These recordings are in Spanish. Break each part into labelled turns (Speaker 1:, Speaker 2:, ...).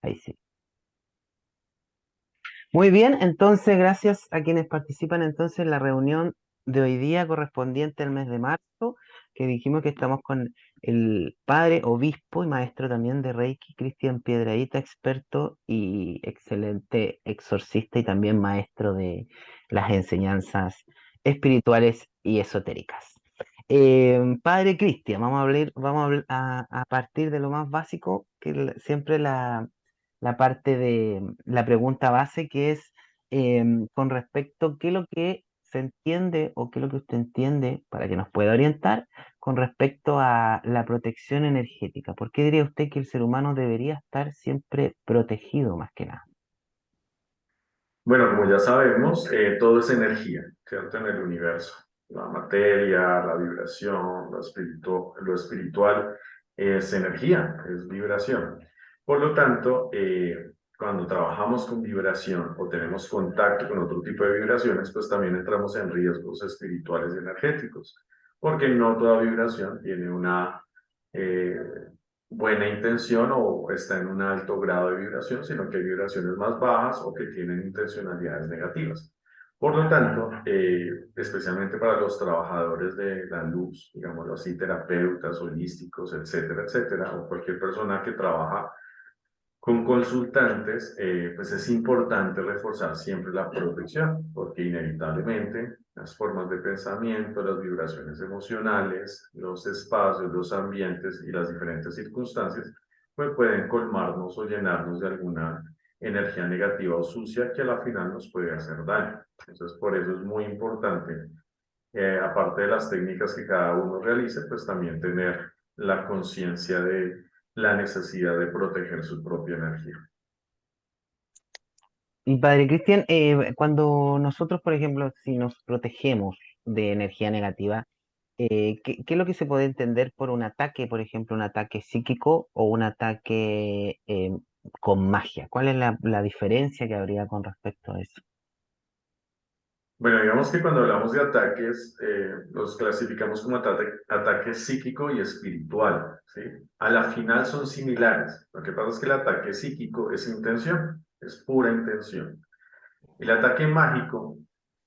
Speaker 1: Ahí sí. Muy bien, entonces gracias a quienes participan entonces en la reunión de hoy día correspondiente al mes de marzo, que dijimos que estamos con el padre obispo y maestro también de Reiki, Cristian Piedrahíta, experto y excelente exorcista y también maestro de las enseñanzas espirituales y esotéricas. Padre Cristian, vamos a partir de lo más básico, que siempre la parte de la pregunta base, que es con respecto a qué es lo que se entiende o qué es lo que usted entiende para que nos pueda orientar con respecto a la protección energética. ¿Por qué diría usted que el ser humano debería estar siempre protegido más que nada?
Speaker 2: Bueno, como ya sabemos, todo es energía, ¿cierto? En el universo. La materia, la vibración, lo espiritual es energía, es vibración. Por lo tanto, cuando trabajamos con vibración o tenemos contacto con otro tipo de vibraciones, pues también entramos en riesgos espirituales y energéticos, porque no toda vibración tiene una eh, buena intención o está en un alto grado de vibración, sino que hay vibraciones más bajas o que tienen intencionalidades negativas. Por lo tanto, especialmente para los trabajadores de la luz, digámoslo así, terapeutas, holísticos, etcétera, etcétera, o cualquier persona que trabaja con consultantes, pues es importante reforzar siempre la protección, porque inevitablemente las formas de pensamiento, las vibraciones emocionales, los espacios, los ambientes y las diferentes circunstancias, pues pueden colmarnos o llenarnos de alguna energía negativa o sucia que a la final nos puede hacer daño. Entonces, por eso es muy importante, aparte de las técnicas que cada uno realice, pues también tener la conciencia de la necesidad de proteger su propia energía.
Speaker 1: Y padre Cristian, cuando nosotros, por ejemplo, si nos protegemos de energía negativa, ¿qué es lo que se puede entender por un ataque, por ejemplo, un ataque psíquico o un ataque con magia? ¿Cuál es la diferencia que habría con respecto a eso?
Speaker 2: Bueno, digamos que cuando hablamos de ataques, los clasificamos como ataque psíquico y espiritual, ¿sí? A la final son similares. Lo que pasa es que el ataque psíquico es intención, es pura intención. El ataque mágico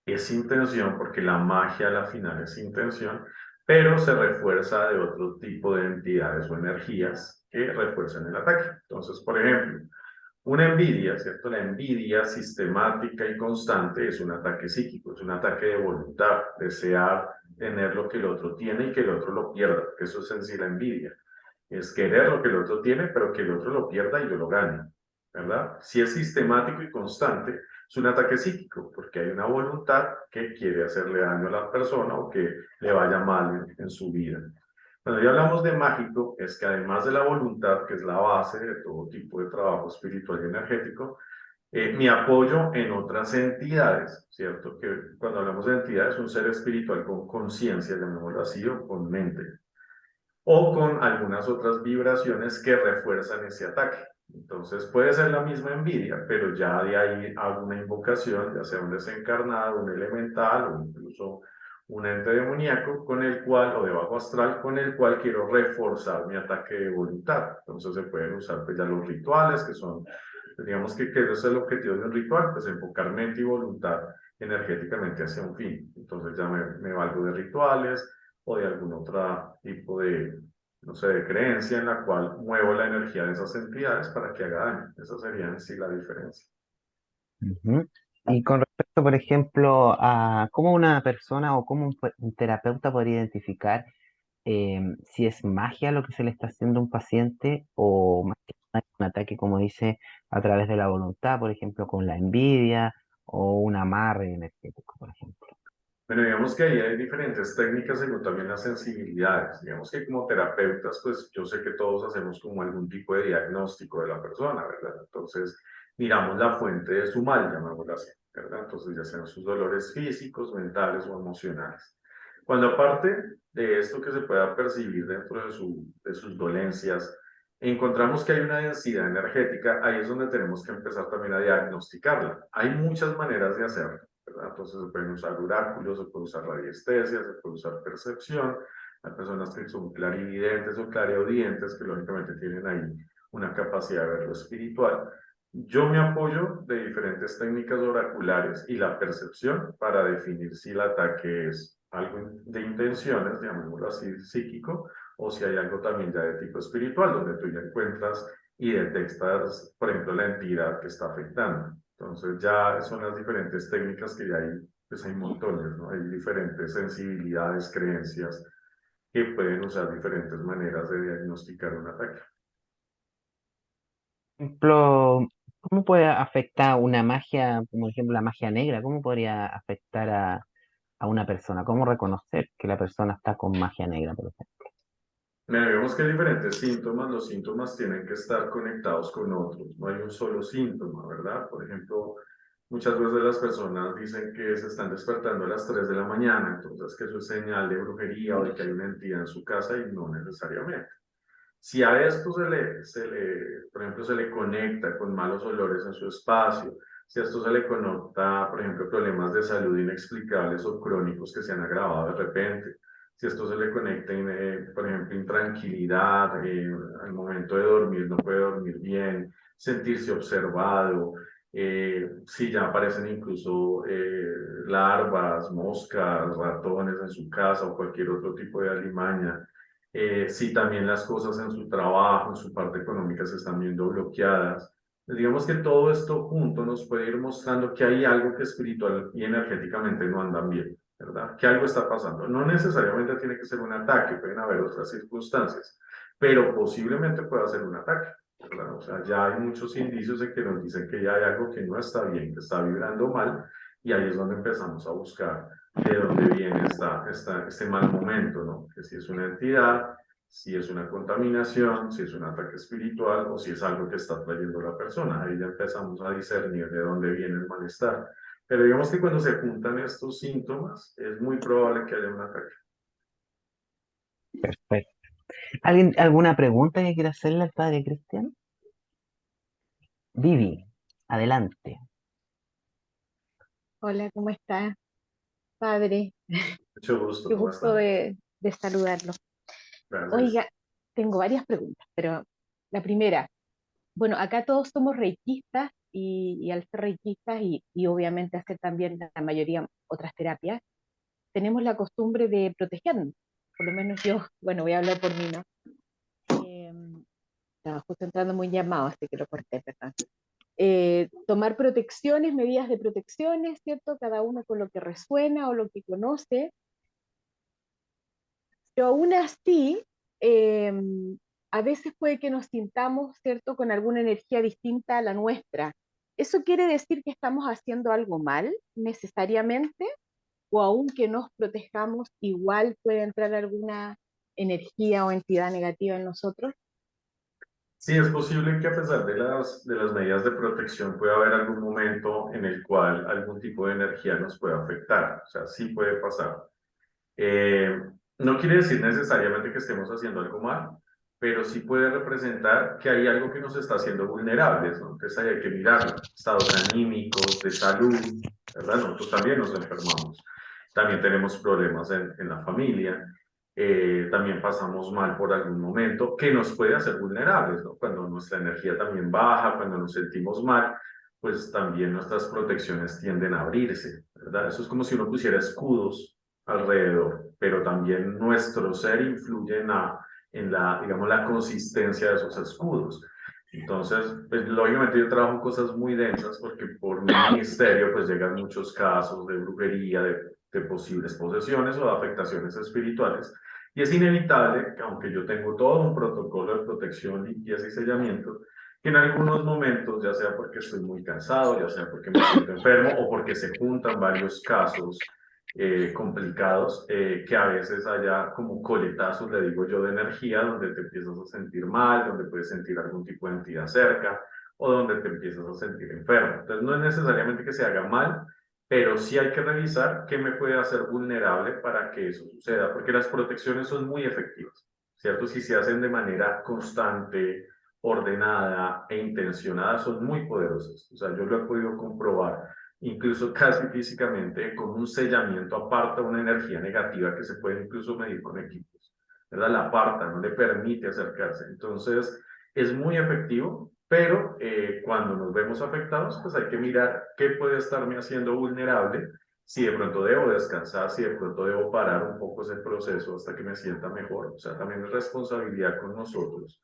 Speaker 2: es intención porque la magia a la final es intención, pero se refuerza de otro tipo de entidades o energías que refuerzan el ataque. Entonces, por ejemplo, una envidia, ¿cierto? La envidia sistemática y constante es un ataque psíquico, es un ataque de voluntad, desear tener lo que el otro tiene y que el otro lo pierda. Eso es en sí la envidia. Es querer lo que el otro tiene, pero que el otro lo pierda y yo lo gane, ¿verdad? Si es sistemático y constante, es un ataque psíquico, porque hay una voluntad que quiere hacerle daño a la persona o que le vaya mal en su vida. Cuando ya hablamos de mágico, es que además de la voluntad, que es la base de todo tipo de trabajo espiritual y energético, mi apoyo en otras entidades, ¿cierto? Que cuando hablamos de entidades, un ser espiritual con conciencia, llamémoslo así, o con mente, o con algunas otras vibraciones que refuerzan ese ataque. Entonces puede ser la misma envidia, pero ya de ahí hago una invocación, ya sea un desencarnado, un elemental o incluso un ente demoníaco con el cual, o de bajo astral, con el cual quiero reforzar mi ataque de voluntad. Entonces se pueden usar pues ya los rituales, que son, digamos que ese es el objetivo de un ritual, pues enfocar mente y voluntad energéticamente hacia un fin. Entonces ya me valgo de rituales o de algún otro tipo de, no sé, de creencia en la cual muevo la energía de esas entidades para que haga daño. Esa sería en sí la diferencia.
Speaker 1: Ujú. Y con respecto, por ejemplo, a cómo una persona o cómo un terapeuta podría identificar si es magia lo que se le está haciendo a un paciente o más que nada un ataque, como dice, a través de la voluntad, por ejemplo, con la envidia o un amarre energético, por ejemplo.
Speaker 2: Bueno, digamos que ahí hay diferentes técnicas según también las sensibilidades. Digamos que como terapeutas, pues yo sé que todos hacemos como algún tipo de diagnóstico de la persona, ¿verdad? Entonces, miramos la fuente de su mal, llamémoslo así, ¿verdad? Entonces, ya sean sus dolores físicos, mentales o emocionales. Cuando aparte de esto que se pueda percibir dentro de sus dolencias, encontramos que hay una densidad energética, ahí es donde tenemos que empezar también a diagnosticarla. Hay muchas maneras de hacerlo, ¿verdad? Entonces se pueden usar oráculos, se puede usar radiestesia, se puede usar percepción. Hay personas que son clarividentes o clariaudientes que lógicamente tienen ahí una capacidad de ver lo espiritual. Yo me apoyo de diferentes técnicas oraculares y la percepción para definir si el ataque es algo de intenciones, llamémoslo así, psíquico, o si hay algo también ya de tipo espiritual, donde tú ya encuentras y detectas, por ejemplo, la entidad que está afectando. Entonces ya son las diferentes técnicas que ya hay, pues hay montones, ¿no? Hay diferentes sensibilidades, creencias que pueden usar diferentes maneras de diagnosticar un ataque.
Speaker 1: Ejemplo, ¿cómo puede afectar una magia, como ejemplo la magia negra? ¿Cómo podría afectar a una persona? ¿Cómo reconocer que la persona está con magia negra, por ejemplo?
Speaker 2: Mira, vemos que hay diferentes síntomas, los síntomas tienen que estar conectados con otros, no hay un solo síntoma, ¿verdad? Por ejemplo, muchas veces las personas dicen que se están despertando a las 3 de la mañana, entonces que eso es señal de brujería o de que hay una entidad en su casa y no necesariamente. Si a esto por ejemplo, se le conecta con malos olores en su espacio, si a esto se le conecta, por ejemplo, problemas de salud inexplicables o crónicos que se han agravado de repente, si esto se le conecta, por ejemplo, intranquilidad, al momento de dormir no puede dormir bien, sentirse observado, si ya aparecen incluso larvas, moscas, ratones en su casa o cualquier otro tipo de alimaña, si también las cosas en su trabajo, en su parte económica se están viendo bloqueadas. Digamos que todo esto junto nos puede ir mostrando que hay algo que espiritual y energéticamente no andan bien, ¿verdad? Que algo está pasando. No necesariamente tiene que ser un ataque, pueden haber otras circunstancias, pero posiblemente pueda ser un ataque, ¿verdad? O sea, ya hay muchos indicios de que nos dicen que ya hay algo que no está bien, que está vibrando mal, y ahí es donde empezamos a buscar de dónde viene este mal momento, ¿no? Que si es una entidad, si es una contaminación, si es un ataque espiritual o si es algo que está trayendo la persona. Ahí ya empezamos a discernir de dónde viene el malestar. Pero digamos que cuando se juntan estos síntomas, es muy probable que haya un ataque.
Speaker 1: Perfecto. ¿Alguien, alguna pregunta que quiera hacerle al padre Cristian? Vivi, adelante.
Speaker 3: Hola, ¿cómo está, padre?
Speaker 2: Mucho gusto,
Speaker 3: Qué
Speaker 2: ¿cómo
Speaker 3: gusto
Speaker 2: está?
Speaker 3: de saludarlo.
Speaker 2: Gracias.
Speaker 3: Oiga, tengo varias preguntas, pero la primera, bueno, acá todos somos reikistas y al ser reikistas y obviamente hacer también la mayoría otras terapias, tenemos la costumbre de protegernos. Por lo menos yo, bueno, voy a hablar por mí, ¿no? Eh, Estaba justo entrando muy llamado, así que lo corté, perdón. Tomar protecciones, medidas de protecciones, ¿cierto? Cada uno con lo que resuena o lo que conoce, pero aún así, eh, a veces puede que nos sintamos, ¿cierto?, con alguna energía distinta a la nuestra. ¿Eso quiere decir que estamos haciendo algo mal necesariamente? ¿O aunque nos protejamos, igual puede entrar alguna energía o entidad negativa en nosotros?
Speaker 2: Sí, es posible que a pesar de las medidas de protección pueda haber algún momento en el cual algún tipo de energía nos pueda afectar. O sea, sí puede pasar. Eh, no quiere decir necesariamente que estemos haciendo algo mal, pero sí puede representar que hay algo que nos está haciendo vulnerables, ¿no? Entonces ahí hay que mirarlo. Estados anímicos, de salud, ¿verdad? Nosotros también nos enfermamos. También tenemos problemas en la familia. También pasamos mal por algún momento que nos puede hacer vulnerables, ¿no? Cuando nuestra energía también baja, cuando nos sentimos mal, pues también nuestras protecciones tienden a abrirse, ¿verdad? Eso es como si uno pusiera escudos alrededor, pero también nuestro ser influye digamos, la consistencia de esos escudos. Entonces, pues lógicamente yo trabajo cosas muy densas porque por mi ministerio pues llegan muchos casos de brujería, de posibles posesiones o de afectaciones espirituales. Y es inevitable que aunque yo tengo todo un protocolo de protección, limpieza y sellamiento, que en algunos momentos, ya sea porque estoy muy cansado, ya sea porque me siento enfermo o porque se juntan varios casos complicados, que a veces haya como coletazos, le digo yo, de energía, donde te empiezas a sentir mal, donde puedes sentir algún tipo de entidad cerca o donde te empiezas a sentir enfermo. Entonces no es necesariamente que se haga mal, pero sí hay que revisar qué me puede hacer vulnerable para que eso suceda, porque las protecciones son muy efectivas, ¿cierto? Si se hacen de manera constante, ordenada e intencionada, son muy poderosas. O sea, yo lo he podido comprobar incluso casi físicamente, con un sellamiento aparta una energía negativa que se puede incluso medir con equipos, ¿verdad? La aparta, no le permite acercarse. Entonces, Es muy efectivo, pero cuando nos vemos afectados, pues hay que mirar qué puede estarme haciendo vulnerable, si de pronto debo descansar, si de pronto debo parar un poco ese proceso hasta que me sienta mejor. O sea, también es responsabilidad con nosotros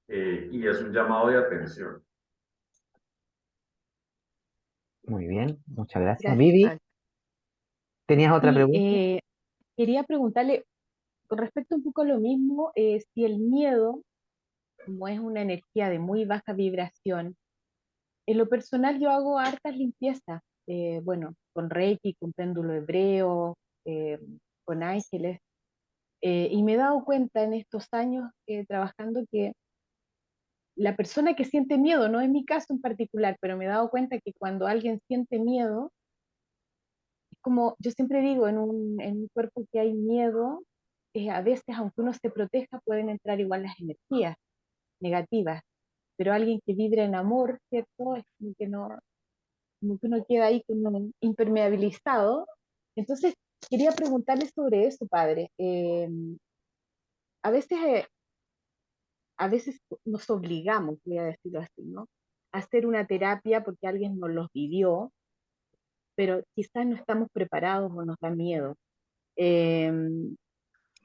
Speaker 2: y es un llamado de atención.
Speaker 1: Muy bien, muchas gracias.
Speaker 3: Gracias,
Speaker 1: Vivi,
Speaker 3: padre.
Speaker 1: ¿tenías otra
Speaker 3: Sí,
Speaker 1: pregunta?
Speaker 3: quería preguntarle, con respecto un poco a lo mismo, si el miedo, como es una energía de muy baja vibración, en lo personal yo hago hartas limpiezas, bueno, con Reiki, con péndulo hebreo, eh, con ángeles, y me he dado cuenta en estos años trabajando que la persona que siente miedo, no es mi caso en particular, pero me he dado cuenta que cuando alguien siente miedo, es como yo siempre digo, en un cuerpo que hay miedo, a veces aunque uno se proteja pueden entrar igual las energías negativas, pero alguien que vibra en amor, ¿cierto? Es como que uno queda ahí como impermeabilizado. Entonces, quería preguntarle sobre eso, padre. A veces, eh, a veces nos obligamos, voy a decirlo así, ¿no? A hacer una terapia porque alguien nos los pidió, pero quizás no estamos preparados o nos da miedo. Eh,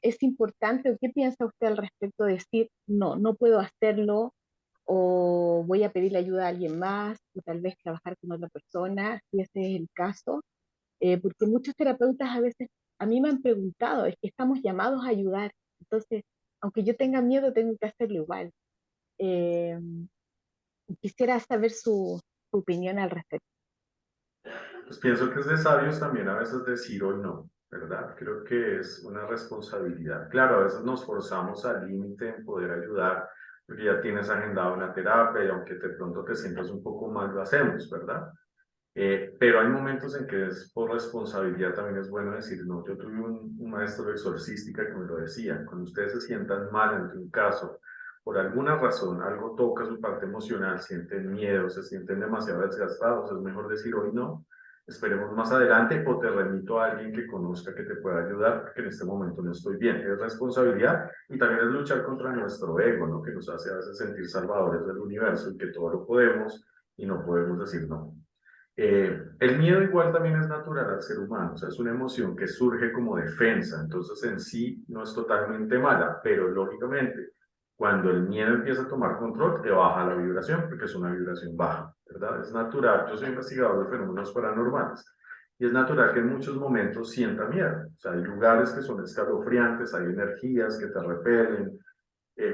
Speaker 3: ¿Es importante o qué piensa usted al respecto de decir, no, no puedo hacerlo o voy a pedirle ayuda a alguien más o tal vez trabajar con otra persona, si ese es el caso? Porque muchos terapeutas a veces a mí me han preguntado, es que estamos llamados a ayudar, entonces, aunque yo tenga miedo, tengo que hacerlo igual. Eh, Quisiera saber su opinión al respecto.
Speaker 2: Pues pienso que es de sabios también a veces decir hoy no, ¿verdad? Creo que es una responsabilidad. Claro, a veces nos forzamos al límite en poder ayudar, porque ya tienes agendada una terapia y aunque de pronto te sientas un poco mal, lo hacemos, ¿verdad? Pero hay momentos en que es por responsabilidad también es bueno decir, no, yo tuve un maestro de exorcística que me lo decía, cuando ustedes se sientan mal ante un caso, por alguna razón, algo toca su parte emocional, sienten miedo, se sienten demasiado desgastados, es mejor decir hoy no, esperemos más adelante o te remito a alguien que conozca que te pueda ayudar, porque en este momento no estoy bien. Es responsabilidad y también es luchar contra nuestro ego, ¿no? Que nos hace a veces sentir salvadores del universo y que todo lo podemos y no podemos decir no. El miedo igual también es natural al ser humano, o sea, es una emoción que surge como defensa, entonces en sí no es totalmente mala, pero lógicamente cuando el miedo empieza a tomar control, te baja la vibración, porque es una vibración baja, ¿verdad? Es natural, yo soy investigador de fenómenos paranormales, y es natural que en muchos momentos sienta miedo, o sea, hay lugares que son escalofriantes, hay energías que te repelen,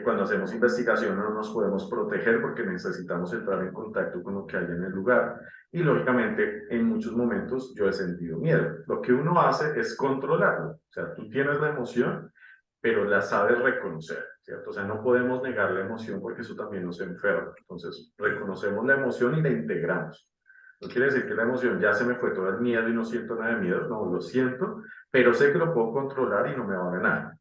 Speaker 2: cuando hacemos investigación no nos podemos proteger porque necesitamos entrar en contacto con lo que hay en el lugar. Y lógicamente, en muchos momentos yo he sentido miedo. Lo que uno hace es controlarlo. O sea, tú tienes la emoción, pero la sabes reconocer, ¿cierto? O sea, no podemos negar la emoción porque eso también nos enferma. Entonces, reconocemos la emoción y la integramos. No quiere decir que la emoción ya se me fue todo el miedo y no siento nada de miedo. No, lo siento, pero sé que lo puedo controlar y no me va a ganar.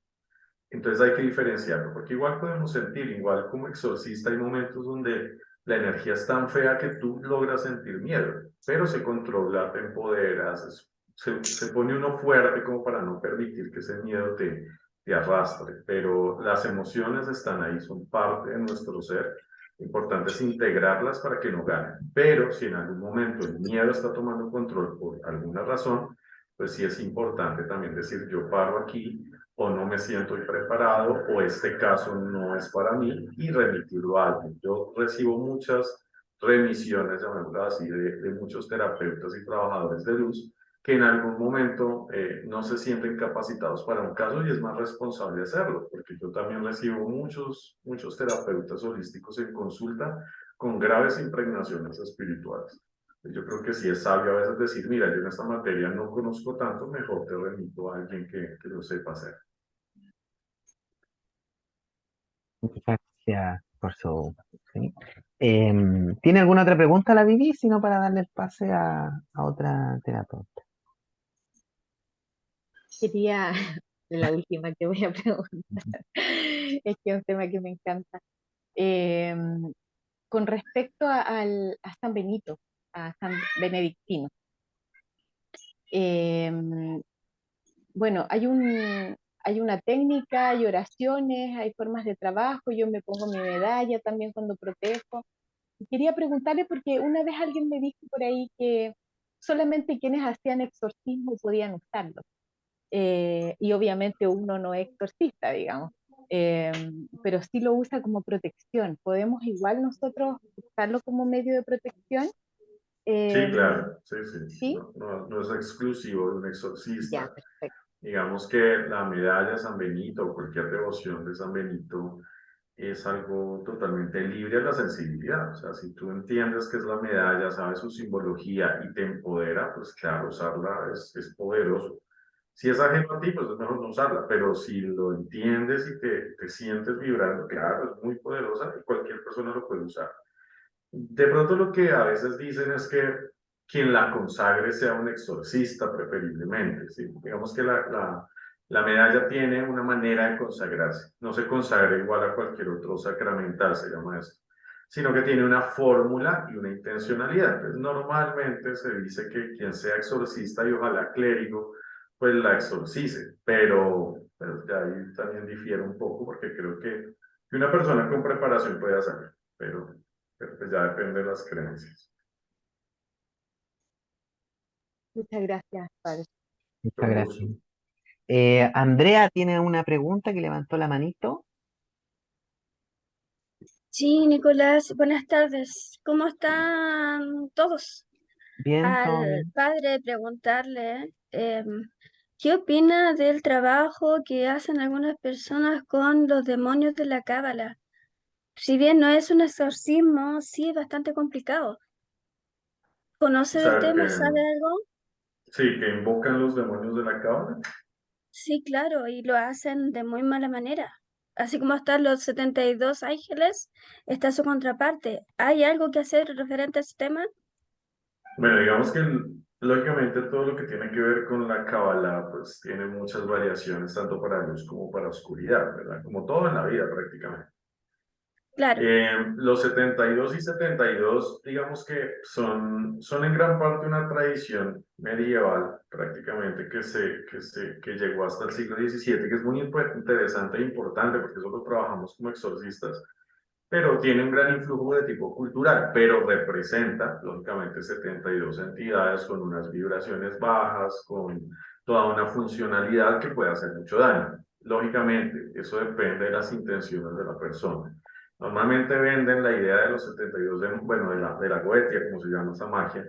Speaker 2: Entonces hay que diferenciarlo, porque igual podemos sentir, igual como exorcista hay momentos donde la energía es tan fea que tú logras sentir miedo, pero se controla, te empoderas, se pone uno fuerte como para no permitir que ese miedo te arrastre, pero las emociones están ahí, son parte de nuestro ser. Lo importante es integrarlas para que no ganen, pero si en algún momento el miedo está tomando control por alguna razón, pues sí es importante también decir yo paro aquí o no me siento preparado o este caso no es para mí y remitirlo a alguien. Yo recibo muchas remisiones, llamémoslo así, de muchos terapeutas y trabajadores de luz que en algún momento no se sienten capacitados para un caso y es más responsable hacerlo, porque yo también recibo muchos terapeutas holísticos en consulta con graves impregnaciones espirituales. Yo creo que sí es sabio a veces decir, mira, yo en esta materia no conozco tanto, mejor te remito a alguien que lo sepa hacer.
Speaker 1: Muchas gracias por su... ¿sí? ¿Tiene alguna otra pregunta la Vivi? Sino para darle el pase a otra terapeuta.
Speaker 3: Quería, la última que voy a preguntar, es que es un tema que me encanta. Eh, con respecto a San Benito, a San Benedictino, eh, bueno, hay una técnica, hay oraciones, hay formas de trabajo, yo me pongo mi medalla también cuando protejo. Y quería preguntarle porque una vez alguien me dijo por ahí que solamente quienes hacían exorcismo podían usarlo. Y obviamente uno no es exorcista, digamos, eh, pero sí lo usa como protección. ¿Podemos igual nosotros usarlo como medio de protección?
Speaker 2: Sí,
Speaker 3: Eh,
Speaker 2: claro, sí, sí.
Speaker 3: ¿Sí?
Speaker 2: No es exclusivo de un
Speaker 3: Ya,
Speaker 2: exorcista.
Speaker 3: perfecto.
Speaker 2: Digamos que la medalla de San Benito o cualquier devoción de San Benito es algo totalmente libre a la sensibilidad. O sea, si tú entiendes que es la medalla, sabes su simbología y te empodera, pues claro, usarla es poderoso. Si es ajeno a ti, pues es mejor no usarla, pero si lo entiendes y te sientes vibrando, claro, es muy poderosa y cualquier persona lo puede usar. De pronto lo que a veces dicen es que quien la consagre sea un exorcista preferiblemente, ¿sí? Digamos que la medalla tiene una manera de consagrarse, no se consagra igual a cualquier otro sacramental, se llama esto, sino que tiene una fórmula y una intencionalidad. Entonces, normalmente se dice que quien sea exorcista y ojalá clérigo, pues la exorcice, pero de ahí también difiere un poco porque creo que una persona con preparación puede hacerlo, pero pues ya depende de las creencias.
Speaker 3: Muchas gracias, padre.
Speaker 1: Muchas
Speaker 2: Con
Speaker 1: gracias.
Speaker 2: gusto.
Speaker 1: Andrea tiene una pregunta que levantó la manito.
Speaker 4: Sí, Nicolás, buenas tardes. ¿Cómo están todos?
Speaker 1: Bien, todo
Speaker 4: Al
Speaker 1: bien.
Speaker 4: padre preguntarle, ¿qué opina del trabajo que hacen algunas personas con los demonios de la cábala? Si bien no es un exorcismo, sí es bastante complicado.
Speaker 2: O
Speaker 4: ¿Conoce del
Speaker 2: sea,
Speaker 4: tema? ¿Sabe algo?
Speaker 2: sí, que invocan los demonios de la cábala.
Speaker 4: Sí, claro, y lo hacen de muy mala manera. Así como están los 72 ángeles, está su contraparte. ¿Hay algo que hacer referente a ese tema?
Speaker 2: Bueno, digamos que lógicamente todo lo que tiene que ver con la cábala, pues tiene muchas variaciones, tanto para luz como para oscuridad, ¿verdad? Como todo en la vida prácticamente.
Speaker 4: Claro.
Speaker 2: Los 72 y 72, digamos que son en gran parte una tradición medieval, prácticamente, que llegó hasta el siglo XVII, que es muy interesante e importante porque eso lo trabajamos como exorcistas, pero tiene un gran influjo de tipo cultural, pero representa, lógicamente, 72 entidades con unas vibraciones bajas, con toda una funcionalidad que puede hacer mucho daño. Lógicamente, eso depende de las intenciones de la persona. Normalmente venden la idea de los 72, bueno, de la goetia, como se llama esa magia,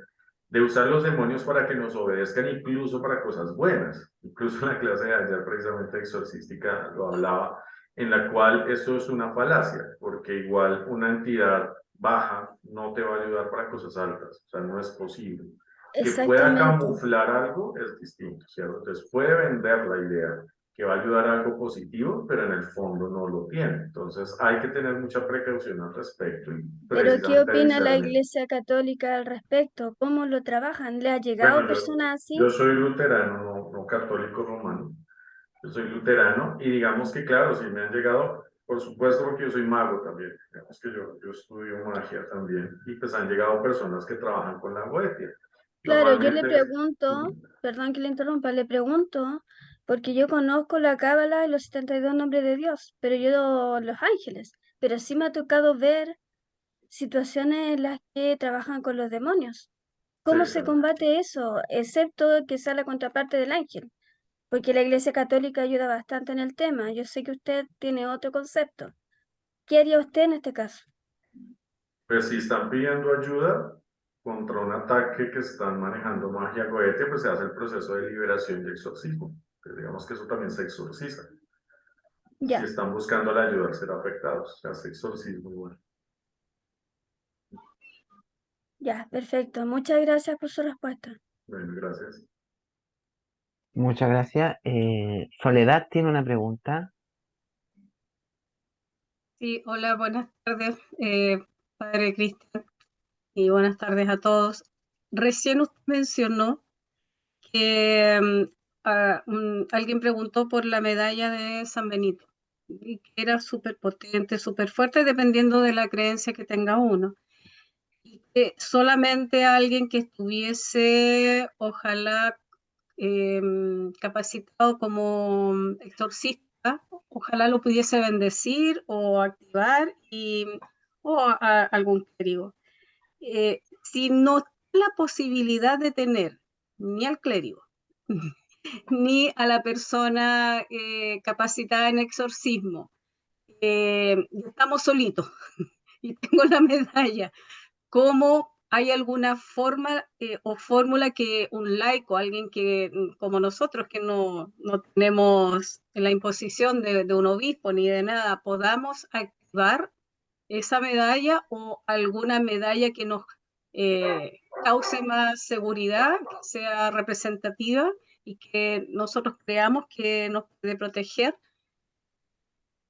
Speaker 2: de usar los demonios para que nos obedezcan incluso para cosas buenas. Incluso en la clase de ayer, precisamente exorcística, lo hablaba, en la cual eso es una falacia, porque igual una entidad baja no te va a ayudar para cosas altas, o sea, no es posible. Que pueda
Speaker 4: Exactamente.
Speaker 2: camuflar algo es distinto, ¿cierto? Entonces puede vender la idea que va a ayudar a algo positivo, pero en el fondo no lo tiene. Entonces hay que tener mucha precaución al respecto y
Speaker 4: Pero ¿qué
Speaker 2: precisamente
Speaker 4: opina la
Speaker 2: discernir.
Speaker 4: Iglesia Católica al respecto? ¿Cómo lo trabajan? ¿Le ha llegado
Speaker 2: Bueno, yo,
Speaker 4: personas así?
Speaker 2: yo soy luterano, no católico romano. Yo soy luterano y digamos que, claro, sí me han llegado, por supuesto, porque yo soy mago también. Digamos que yo estudio magia también y pues han llegado personas que trabajan con la goetia.
Speaker 4: Claro, yo le
Speaker 2: Normalmente,
Speaker 4: pregunto, perdón que le interrumpa, le pregunto, porque yo conozco la Cábala y los 72 nombres de Dios, pero yo los ángeles, pero sí me ha tocado ver situaciones en las que trabajan con los demonios.
Speaker 2: sí,
Speaker 4: ¿Cómo se
Speaker 2: claro.
Speaker 4: combate eso? Excepto que sea la contraparte del ángel, porque la Iglesia Católica ayuda bastante en el tema. Yo sé que usted tiene otro concepto. ¿Qué haría usted en este caso?
Speaker 2: Pues si están pidiendo ayuda contra un ataque que están manejando magia goetia, pues se hace el proceso de liberación y exorcismo. Pues digamos que eso también se exorciza. Si
Speaker 4: Ya,
Speaker 2: están buscando la ayuda al ser afectados, se hace exorcismo igual.
Speaker 4: ya, perfecto. Muchas gracias por su respuesta.
Speaker 2: Bueno, gracias.
Speaker 1: Muchas gracias. Soledad tiene una pregunta.
Speaker 5: Sí, hola, buenas tardes, padre Cristian, y buenas tardes a todos. Recién usted mencionó que alguien preguntó por la medalla de San Benito y que era súper potente, súper fuerte, dependiendo de la creencia que tenga uno. Y que solamente alguien que estuviese, ojalá, capacitado como exorcista, ojalá lo pudiese bendecir o activar o a algún clérigo. Si no tiene la posibilidad de tener ni al clérigo, ni a la persona capacitada en exorcismo, estamos solitos y tengo la medalla, ¿cómo hay alguna forma o fórmula que un laico, alguien que como nosotros que no tenemos la imposición de un obispo ni de nada, podamos activar esa medalla o alguna medalla que nos cause más seguridad, que sea representativa y que nosotros creamos que nos puede proteger?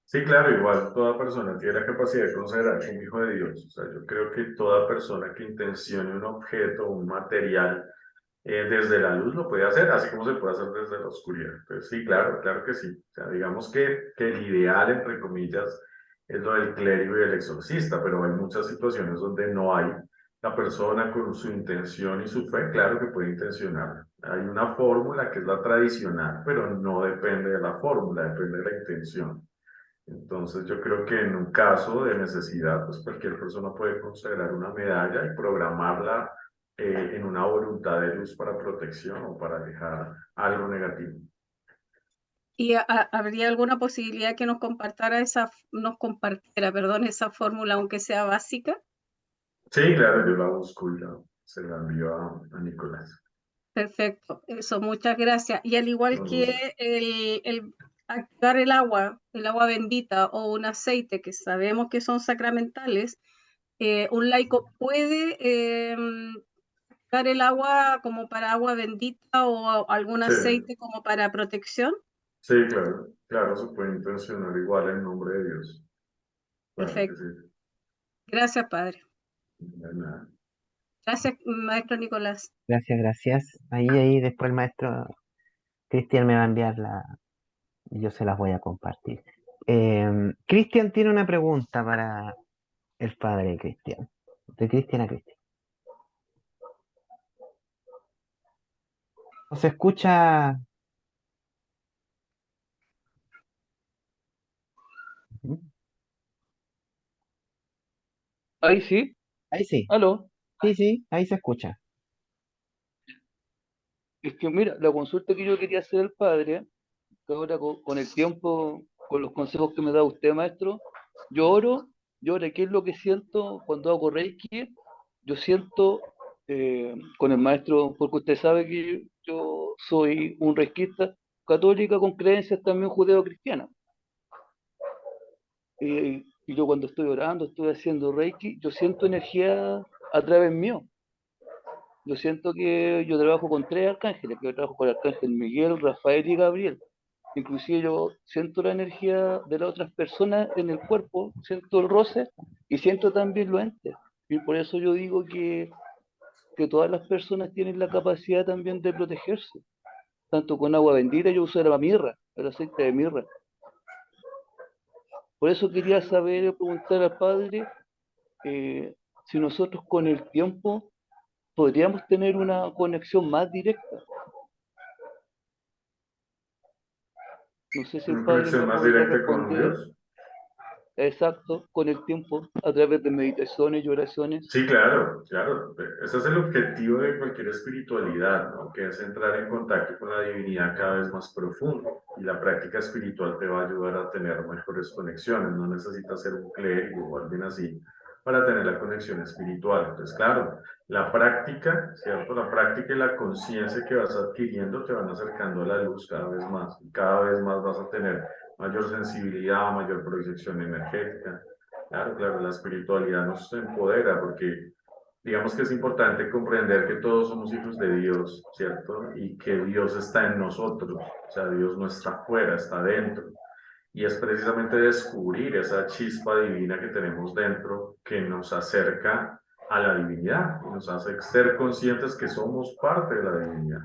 Speaker 2: Sí, claro, igual toda persona tiene la capacidad de considerarse un hijo de Dios. O sea, yo creo que toda persona que intencione un objeto, un material, desde la luz lo puede hacer, así como se puede hacer desde la oscuridad. Entonces, sí, claro, claro que sí. O sea, digamos que el ideal, entre comillas, es lo del clérigo y el exorcista, pero hay muchas situaciones donde no hay. La persona con su intención y su fe, claro que puede intencionar. Hay una fórmula que es la tradicional, pero no depende de la fórmula, depende de la intención. Entonces yo creo que en un caso de necesidad, pues cualquier persona puede consagrar una medalla y programarla en una voluntad de luz para protección o para alejar algo negativo.
Speaker 5: ¿Y habría alguna posibilidad que nos compartiera, perdón, esa fórmula, aunque sea básica?
Speaker 2: Sí, claro, yo la busco y se la envío a Nicolás.
Speaker 5: Perfecto, eso, muchas gracias. Y al igual
Speaker 2: Con
Speaker 5: que
Speaker 2: gusto.
Speaker 5: el activar el agua bendita o un aceite, que sabemos que son sacramentales, un laico puede activar el agua como para agua bendita o algún
Speaker 2: Sí,
Speaker 5: aceite como para protección.
Speaker 2: sí, claro, claro, se puede intencionar igual en nombre de Dios. Claro que
Speaker 5: Perfecto.
Speaker 2: sí.
Speaker 5: Gracias, Padre.
Speaker 2: No hay nada.
Speaker 5: Gracias, Maestro Nicolás.
Speaker 1: Gracias, gracias. Ahí después el maestro Cristian me va a enviar y yo se las voy a compartir. Cristian tiene una pregunta para el padre Cristian. De Cristian a Cristian. ¿No se escucha? ¿Mm?
Speaker 6: Ahí sí,
Speaker 1: Ahí sí,
Speaker 6: aló.
Speaker 1: sí, sí, ahí se escucha.
Speaker 6: Es que mira, la consulta que yo quería hacer al padre, que ahora con el tiempo, con los consejos que me da usted, maestro, yo oro, ¿qué es lo que siento cuando hago Reiki? Yo siento con el maestro, porque usted sabe que yo soy un reikista católica con creencias también judeo-cristianas. Y yo cuando estoy orando, estoy haciendo Reiki, yo siento energía a través mío. Yo siento que yo trabajo con tres arcángeles, que yo trabajo con el arcángel Miguel, Rafael y Gabriel. Inclusive yo siento la energía de las otras personas en el cuerpo, siento el roce y siento también los entes. Y por eso yo digo que todas las personas tienen la capacidad también de protegerse. Tanto con agua bendita, yo uso la mirra, el aceite de mirra. Por eso quería saber, preguntar al padre, si nosotros con el tiempo podríamos tener una conexión más directa. No sé si el
Speaker 2: Una
Speaker 6: padre
Speaker 2: conexión
Speaker 6: me
Speaker 2: más
Speaker 6: podría
Speaker 2: directa con
Speaker 6: responder
Speaker 2: Dios.
Speaker 6: exacto con el tiempo a través de meditaciones y oraciones.
Speaker 2: Sí, claro, claro. Ese es el objetivo de cualquier espiritualidad, ¿no? Que es entrar en contacto con la divinidad cada vez más profundo. Y la práctica espiritual te va a ayudar a tener mejores conexiones. No necesitas ser un clérigo o alguien así para tener la conexión espiritual. Entonces, claro, la práctica, ¿cierto? La práctica y la conciencia que vas adquiriendo te van acercando a la luz cada vez más. Y cada vez más vas a tener mayor sensibilidad, mayor proyección energética. Claro, claro, la espiritualidad nos empodera porque digamos que es importante comprender que todos somos hijos de Dios, ¿cierto? Y que Dios está en nosotros, o sea, Dios no está afuera, está dentro. Y es precisamente descubrir esa chispa divina que tenemos dentro que nos acerca a la divinidad y nos hace ser conscientes que somos parte de la divinidad,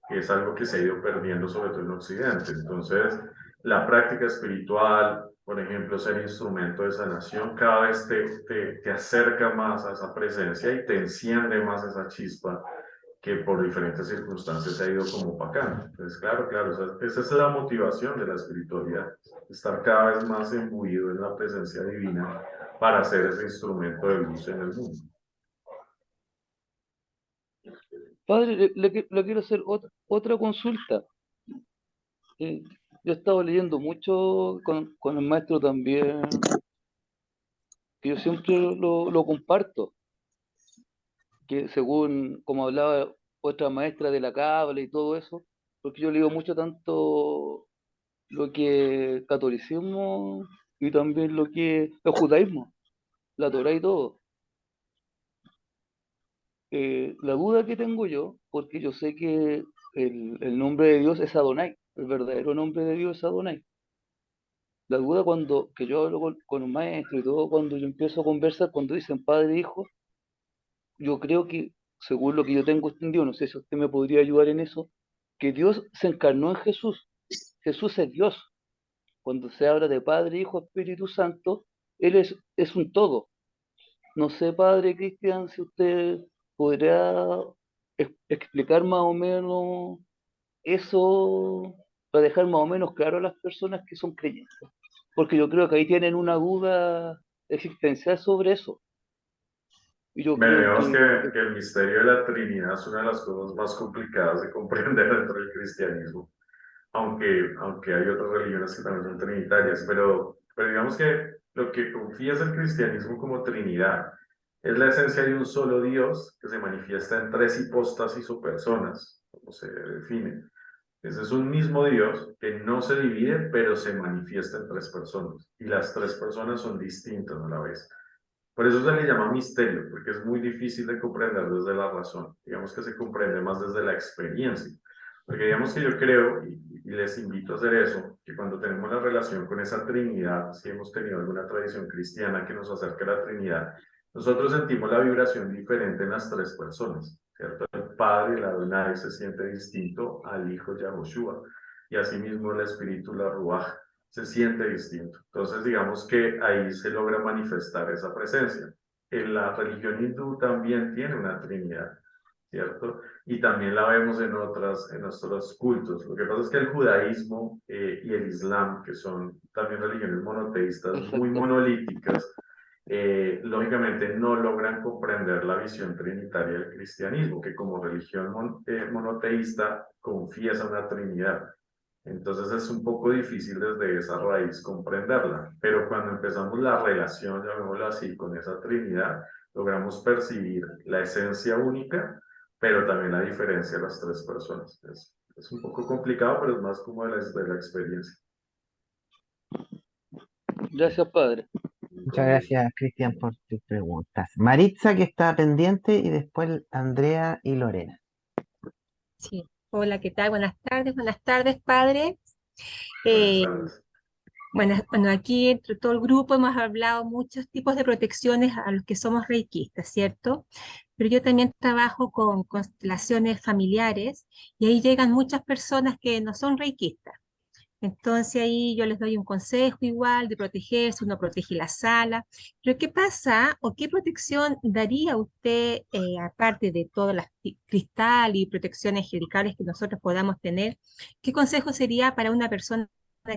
Speaker 2: que es algo que se ha ido perdiendo sobre todo en Occidente. Entonces, la práctica espiritual, por ejemplo, ser instrumento de sanación, cada vez te acerca más a esa presencia y te enciende más esa chispa que por diferentes circunstancias se ha ido como opacando. Entonces, claro, claro, esa es la motivación de la espiritualidad, estar cada vez más imbuido en la presencia divina para ser ese instrumento de luz en el mundo.
Speaker 6: Padre, le quiero hacer otra consulta. Yo he estado leyendo mucho con el maestro también, que yo siempre lo comparto, que según como hablaba otra maestra de la cábala y todo eso, porque yo leo mucho tanto lo que es catolicismo y también lo que es el judaísmo, la Torá y todo. La duda que tengo yo, porque yo sé que el nombre de Dios es Adonai, el verdadero nombre de Dios es Adonai. La duda cuando que yo hablo con un maestro y todo, cuando yo empiezo a conversar, cuando dicen padre e hijo, yo creo que, según lo que yo tengo entendido, no sé si usted me podría ayudar en eso, que Dios se encarnó en Jesús. Jesús es Dios. Cuando se habla de Padre, Hijo, Espíritu Santo, Él es un todo. No sé, Padre Cristian, si usted podrá explicar más o menos eso, para dejar más o menos claro a las personas que son creyentes. Porque yo creo que ahí tienen una duda existencial sobre eso. Y yo
Speaker 2: Bueno,
Speaker 6: creo
Speaker 2: digamos
Speaker 6: que,
Speaker 2: que el misterio de la Trinidad es una de las cosas más complicadas de comprender dentro del cristianismo, aunque hay otras religiones que también son trinitarias, pero digamos que lo que confía es el cristianismo como Trinidad es la esencia de un solo Dios que se manifiesta en tres hipóstasis o personas, como se define. Ese es un mismo Dios que no se divide, pero se manifiesta en tres personas, y las tres personas son distintas a la vez. Por eso se le llama misterio, porque es muy difícil de comprender desde la razón. Digamos que se comprende más desde la experiencia. Porque digamos que yo creo, y les invito a hacer eso, que cuando tenemos la relación con esa Trinidad, si hemos tenido alguna tradición cristiana que nos acerque a la Trinidad, nosotros sentimos la vibración diferente en las tres personas, ¿cierto? El Padre, el Adonai, se siente distinto al Hijo Yahushua, y asimismo el Espíritu, la Ruaj, se siente distinto. Entonces, digamos que ahí se logra manifestar esa presencia. En la religión hindú también tiene una Trinidad, ¿cierto? Y también la vemos en otros cultos. Lo que pasa es que el judaísmo y el islam, que son también religiones monoteístas muy
Speaker 6: exacto,
Speaker 2: monolíticas, lógicamente no logran comprender la visión trinitaria del cristianismo, que como religión monoteísta confiesa una Trinidad. Entonces es un poco difícil desde esa raíz comprenderla, pero cuando empezamos la relación, llamémoslo así, con esa Trinidad, logramos percibir la esencia única, pero también la diferencia de las tres personas. Es un poco complicado, pero es más como de la experiencia.
Speaker 6: gracias, Padre.
Speaker 1: Muchas gracias, Cristian, por tus preguntas. Maritza, que está pendiente, y después Andrea y Lorena.
Speaker 7: Sí. Hola, ¿qué tal? Buenas tardes, padre.
Speaker 2: Buenas
Speaker 7: Eh,
Speaker 2: tardes.
Speaker 7: bueno, aquí entre todo el grupo hemos hablado muchos tipos de protecciones a los que somos reikistas, ¿cierto? Pero yo también trabajo con constelaciones familiares y ahí llegan muchas personas que no son reikistas. Entonces ahí yo les doy un consejo igual de protegerse, uno protege la sala. Pero ¿qué pasa o qué protección daría usted, aparte de todas las cristal y protecciones angelicales que nosotros podamos tener? ¿Qué consejo sería para una persona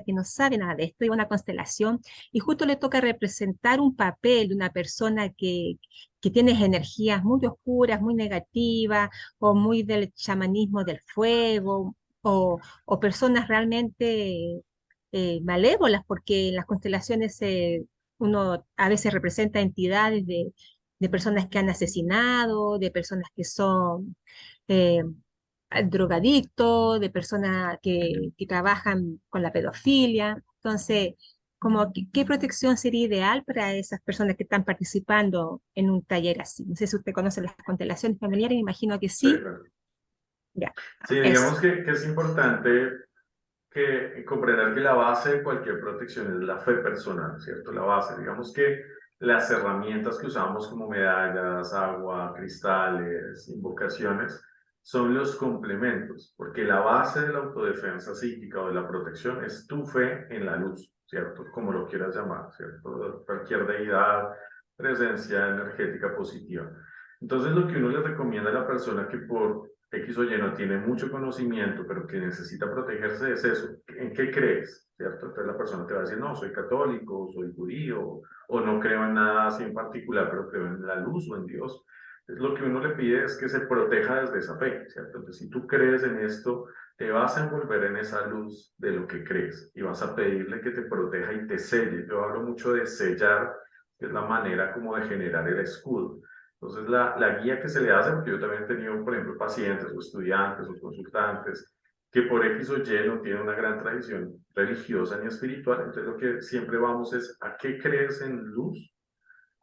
Speaker 7: que no sabe nada de esto y una constelación y justo le toca representar un papel de una persona que tiene energías muy oscuras, muy negativas o muy del chamanismo del fuego? O personas realmente malévolas, porque en las constelaciones uno a veces representa entidades de personas que han asesinado, de personas que son eh, drogadictos, de personas que trabajan con la pedofilia. Entonces, como, ¿qué protección sería ideal para esas personas que están participando en un taller así? No sé si usted conoce las constelaciones familiares, me imagino que
Speaker 2: Sí,
Speaker 7: sí.
Speaker 2: claro.
Speaker 7: Ya,
Speaker 2: Sí,
Speaker 7: eso.
Speaker 2: digamos que es importante que comprender que la base de cualquier protección es la fe personal, ¿cierto? La base, digamos que las herramientas que usamos como medallas, agua, cristales, invocaciones, son los complementos, porque la base de la autodefensa psíquica o de la protección es tu fe en la luz, ¿cierto? Como lo quieras llamar, ¿cierto? Cualquier deidad, presencia energética positiva. Entonces, lo que uno le recomienda a la persona que por X o Y no tiene mucho conocimiento, pero que necesita protegerse, es eso. ¿En qué crees? ¿Cierto? Entonces la persona te va a decir, no, soy católico, soy judío, o no creo en nada así en particular, pero creo en la luz o en Dios. Entonces, lo que uno le pide es que se proteja desde esa fe, ¿cierto? Entonces, si tú crees en esto, te vas a envolver en esa luz de lo que crees y vas a pedirle que te proteja y te selle. Yo hablo mucho de sellar, que es la manera como de generar el escudo. Entonces, la guía que se le hace, porque yo también he tenido, por ejemplo, pacientes o estudiantes o consultantes que por X o Y no tienen una gran tradición religiosa ni espiritual, entonces lo que siempre vamos es a qué crees en luz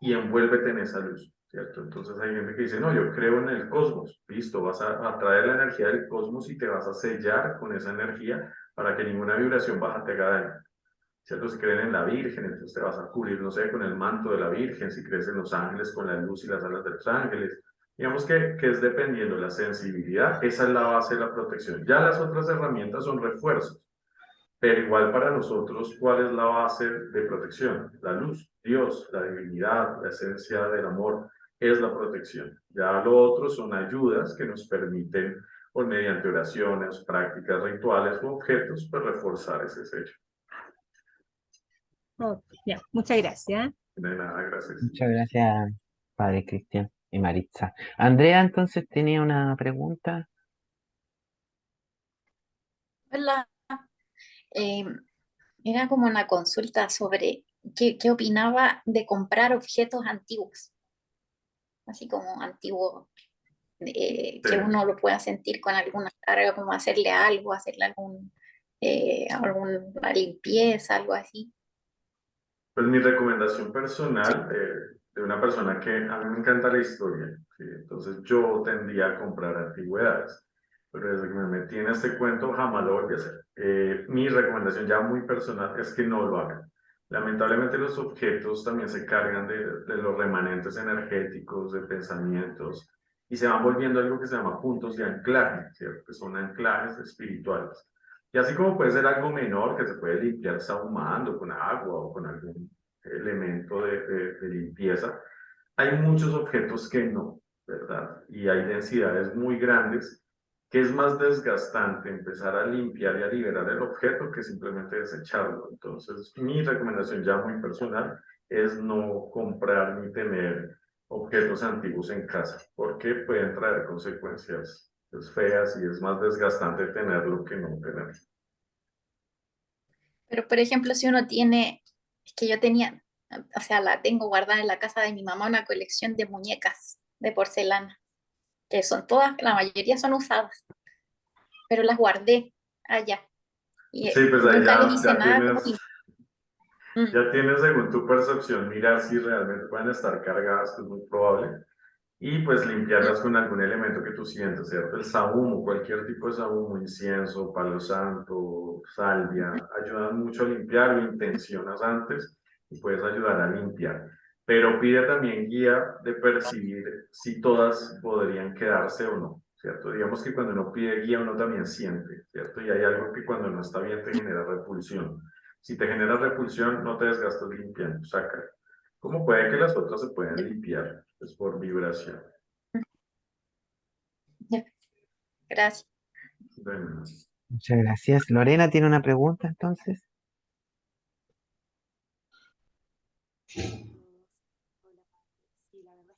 Speaker 2: y envuélvete en esa luz, ¿cierto? Entonces hay gente que dice, no, yo creo en el cosmos, listo, vas a atraer la energía del cosmos y te vas a sellar con esa energía para que ninguna vibración baja te haga daño. ¿Cierto? Si creen en la Virgen, entonces te vas a cubrir, no sé, con el manto de la Virgen, si crees en los ángeles, con la luz y las alas de los ángeles. Digamos que es dependiendo de la sensibilidad, esa es la base de la protección. Ya las otras herramientas son refuerzos, pero igual para nosotros, ¿cuál es la base de protección? La luz, Dios, la divinidad, la esencia del amor es la protección. Ya lo otro son ayudas que nos permiten, por mediante oraciones, prácticas rituales o objetos, pues reforzar ese sello.
Speaker 7: Ok, ya, muchas gracias.
Speaker 2: De nada, gracias.
Speaker 1: Muchas gracias, Padre Cristian y Maritza. Andrea, entonces tenía una pregunta.
Speaker 8: Hola, eh, era como una consulta sobre qué opinaba de comprar objetos antiguos, así como antiguos,
Speaker 2: Sí.
Speaker 8: que uno lo pueda sentir con alguna carga, como hacerle algo, hacerle alguna limpieza, algo así.
Speaker 2: Pues mi recomendación personal de una persona que a mí me encanta la historia, ¿sí? Entonces yo tendía a comprar antigüedades, pero desde que me metí en este cuento jamás lo volví a hacer. Mi recomendación ya muy personal es que no lo hagan. Lamentablemente los objetos también se cargan de los remanentes energéticos, de pensamientos, y se van volviendo algo que se llama puntos de anclaje, ¿cierto? Que son anclajes espirituales. Y así como puede ser algo menor que se puede limpiar sahumando con agua o con algún elemento de limpieza, hay muchos objetos que no, ¿verdad? Y hay densidades muy grandes que es más desgastante empezar a limpiar y a liberar el objeto que simplemente desecharlo. Entonces, mi recomendación ya muy personal es no comprar ni tener objetos antiguos en casa, porque pueden traer consecuencias pues, feas y es más desgastante tenerlo que no tenerlo.
Speaker 8: Pero, por ejemplo, si uno tiene, es que yo tenía, o sea, la tengo guardada en la casa de mi mamá, una colección de muñecas de porcelana, que son todas, la mayoría son usadas, pero las guardé allá y
Speaker 2: Sí, pues ahí
Speaker 8: nunca les hice
Speaker 2: ya
Speaker 8: nada como...
Speaker 2: tienes,
Speaker 8: Mm.
Speaker 2: ya tienes según tu percepción mirar si realmente pueden estar cargadas, que es muy probable, y pues limpiarlas con algún elemento que tú sientas, ¿cierto? El sahumo, cualquier tipo de sahumo, incienso, palo santo, salvia, ayudan mucho a limpiar, lo intencionas antes y puedes ayudar a limpiar. Pero pide también guía de percibir si todas podrían quedarse o no, ¿cierto? Digamos que cuando uno pide guía uno también siente, ¿cierto? Y hay algo que cuando no está bien te genera repulsión. Si te genera repulsión, no te desgastes limpiando, saca. ¿Cómo puede que las otras se puedan limpiar? Pues por vibración.
Speaker 8: Ya, gracias.
Speaker 2: Bueno,
Speaker 1: Muchas gracias. Lorena tiene una pregunta, entonces.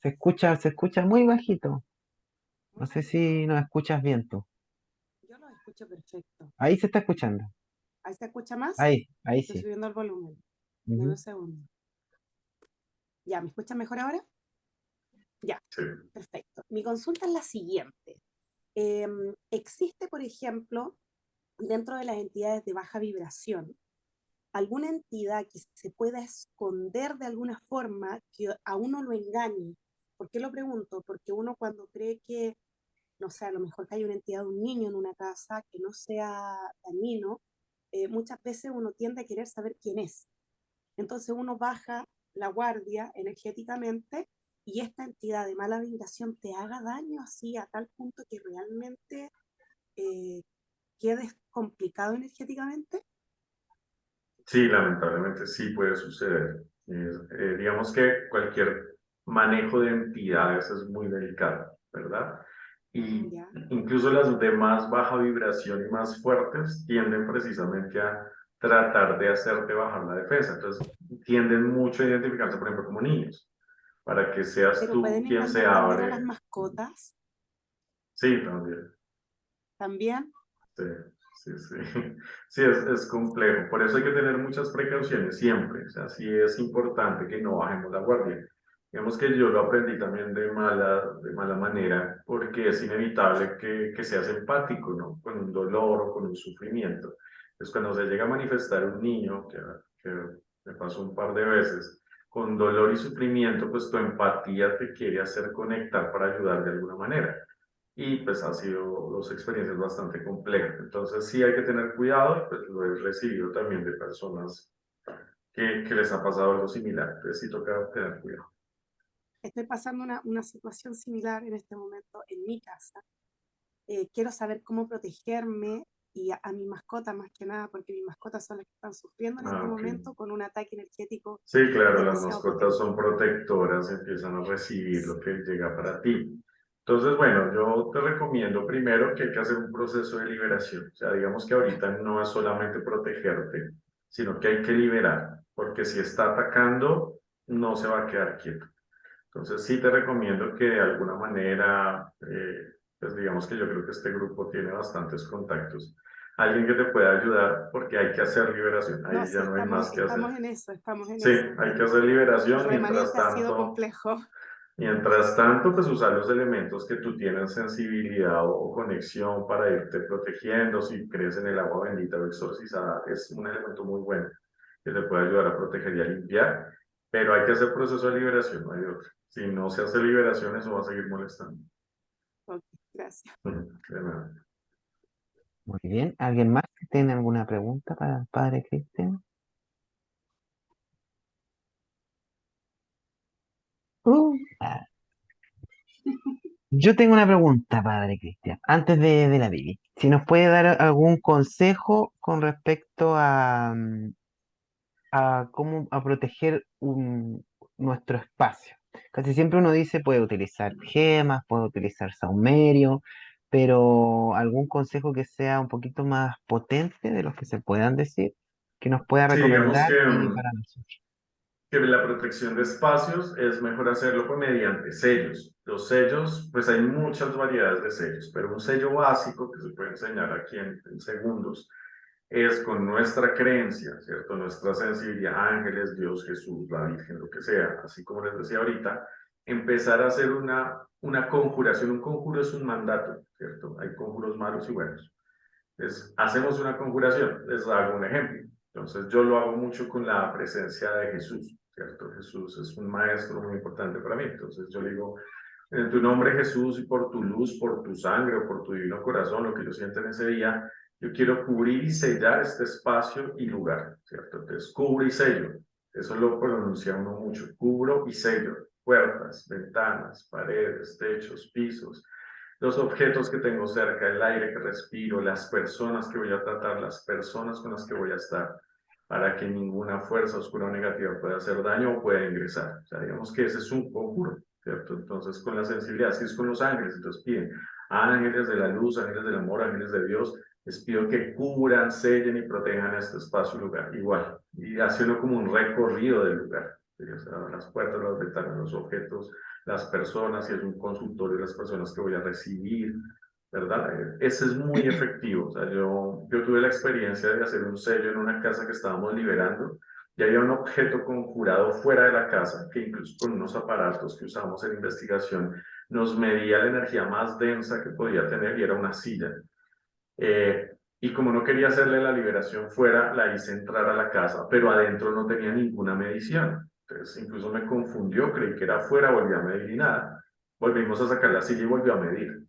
Speaker 1: Se escucha muy bajito. No sé si nos escuchas bien tú.
Speaker 9: Yo lo escucho perfecto.
Speaker 1: Ahí se está escuchando.
Speaker 9: ¿Ahí se escucha más?
Speaker 1: Ahí
Speaker 9: Estoy
Speaker 1: sí.
Speaker 9: subiendo el volumen.
Speaker 1: Ujú.
Speaker 9: Dame un segundo. ¿Ya? ¿Me escuchan mejor ahora? Ya,
Speaker 2: sí.
Speaker 9: perfecto. Mi consulta es la siguiente. ¿Existe, por ejemplo, dentro de las entidades de baja vibración, alguna entidad que se pueda esconder de alguna forma que a uno lo engañe? ¿Por qué lo pregunto? Porque uno cuando cree que, no sé, a lo mejor que hay una entidad de un niño en una casa que no sea dañino, muchas veces uno tiende a querer saber quién es. Entonces uno baja la guardia energéticamente y esta entidad de mala vibración te haga daño así a tal punto que realmente quedes complicado energéticamente.
Speaker 2: Sí, lamentablemente sí puede suceder. Digamos que cualquier manejo de entidades es muy delicado, ¿verdad? Y
Speaker 9: Ya.
Speaker 2: incluso las de más baja vibración y más fuertes tienden precisamente a tratar de hacerte bajar la defensa. Entonces, tienden mucho a identificarse, por ejemplo, como niños, para que seas
Speaker 9: Pero
Speaker 2: tú
Speaker 9: pueden
Speaker 2: quien se
Speaker 9: encantar también a las
Speaker 2: abre.
Speaker 9: mascotas,
Speaker 2: Sí, también.
Speaker 9: también.
Speaker 2: Sí, sí, sí. Sí, es complejo. Por eso hay que tener muchas precauciones siempre. O sea, sí es importante que no bajemos la guardia. Digamos que yo lo aprendí también de mala manera, porque es inevitable que seas empático, ¿no? Con un dolor o con un sufrimiento. Entonces, cuando se llega a manifestar un niño, que me pasó un par de veces, con dolor y sufrimiento, pues tu empatía te quiere hacer conectar para ayudar de alguna manera y pues ha sido dos experiencias bastante complejas. Entonces sí hay que tener cuidado, pues lo he recibido también de personas que les ha pasado algo similar, entonces sí toca tener cuidado.
Speaker 9: Estoy pasando una situación similar en este momento en mi casa. Quiero saber cómo protegerme y a mi mascota más que nada, porque mis mascotas son las que están sufriendo en este
Speaker 2: Ok.
Speaker 9: momento con un ataque energético
Speaker 2: Sí, claro, las
Speaker 9: demasiado
Speaker 2: mascotas
Speaker 9: potente.
Speaker 2: son protectoras, empiezan a recibir lo que llega para ti. Entonces, bueno, yo te recomiendo primero que hay que hacer un proceso de liberación. O sea, digamos que ahorita no es solamente protegerte, sino que hay que liberar, porque si está atacando, no se va a quedar quieto. Entonces sí te recomiendo que de alguna manera, pues digamos que yo creo que este grupo tiene bastantes contactos. Alguien que te pueda ayudar porque hay que hacer liberación.
Speaker 9: No,
Speaker 2: Ahí
Speaker 9: sí,
Speaker 2: ya no hay más que hacer.
Speaker 9: estamos en eso, estamos en
Speaker 2: Sí,
Speaker 9: eso.
Speaker 2: hay que hacer
Speaker 9: El
Speaker 2: liberación.
Speaker 9: remanente ha sido complejo.
Speaker 2: Mientras tanto, pues usar los elementos que tú tienes sensibilidad o conexión para irte protegiendo. Si crees en el agua bendita o exorcizada, es un elemento muy bueno que te puede ayudar a proteger y a limpiar. Pero hay que hacer proceso de liberación, no hay otro. Si no se hace liberación, eso va a seguir molestando.
Speaker 9: Ok, gracias.
Speaker 2: De nada.
Speaker 1: Muy bien. ¿Alguien más que tiene alguna pregunta para el padre Cristian? Ah, yo tengo una pregunta, padre Cristian, antes de la Biblia. Si nos puede dar algún consejo con respecto a cómo a proteger nuestro espacio. Casi siempre uno dice puede utilizar gemas, puede utilizar saumerio, pero algún consejo que sea un poquito más potente de los que se puedan decir, que nos pueda
Speaker 2: Sí, digamos
Speaker 1: recomendar y para nosotros.
Speaker 2: que la protección de espacios es mejor hacerlo mediante sellos. Los sellos, pues hay muchas variedades de sellos, pero un sello básico que se puede enseñar aquí en segundos es con nuestra creencia, ¿cierto? Nuestra sensibilidad, ángeles, Dios, Jesús, la Virgen, lo que sea, así como les decía ahorita, empezar a hacer una conjuración. Un conjuro es un mandato, ¿cierto? Hay conjuros malos y buenos. Entonces, hacemos una conjuración. Les hago un ejemplo. Entonces, yo lo hago mucho con la presencia de Jesús, ¿cierto? Jesús es un maestro muy importante para mí. Entonces, yo le digo, en tu nombre Jesús y por tu luz, por tu sangre o por tu divino corazón, lo que yo siento en ese día, yo quiero cubrir y sellar este espacio y lugar, ¿cierto? Entonces, cubro y sello. Eso lo pronuncia uno mucho. Cubro y sello. Puertas, ventanas, paredes, techos, pisos, los objetos que tengo cerca, el aire que respiro, las personas que voy a tratar, las personas con las que voy a estar, para que ninguna fuerza oscura o negativa pueda hacer daño o pueda ingresar. O sea, digamos que ese es un conjuro, ¿cierto? Entonces, con la sensibilidad, si es con los ángeles, entonces piden ángeles de la luz, ángeles del amor, ángeles de Dios, les pido que cubran, sellen y protejan este espacio y lugar, igual. Y hace uno como un recorrido del lugar, ¿sí? O sea, las puertas, las ventanas, los objetos, las personas, si es un consultorio, las personas que voy a recibir, ¿verdad? Ese es muy efectivo. O sea, yo tuve la experiencia de hacer un sello en una casa que estábamos liberando y había un objeto conjurado fuera de la casa que incluso con unos aparatos que usamos en investigación nos medía la energía más densa que podía tener y era una silla. Y como no quería hacerle la liberación fuera, la hice entrar a la casa, pero adentro no tenía ninguna medición. Entonces, incluso me confundió, creí que era afuera, volví a medir y nada. Volvimos a sacar la silla y volvió a medir.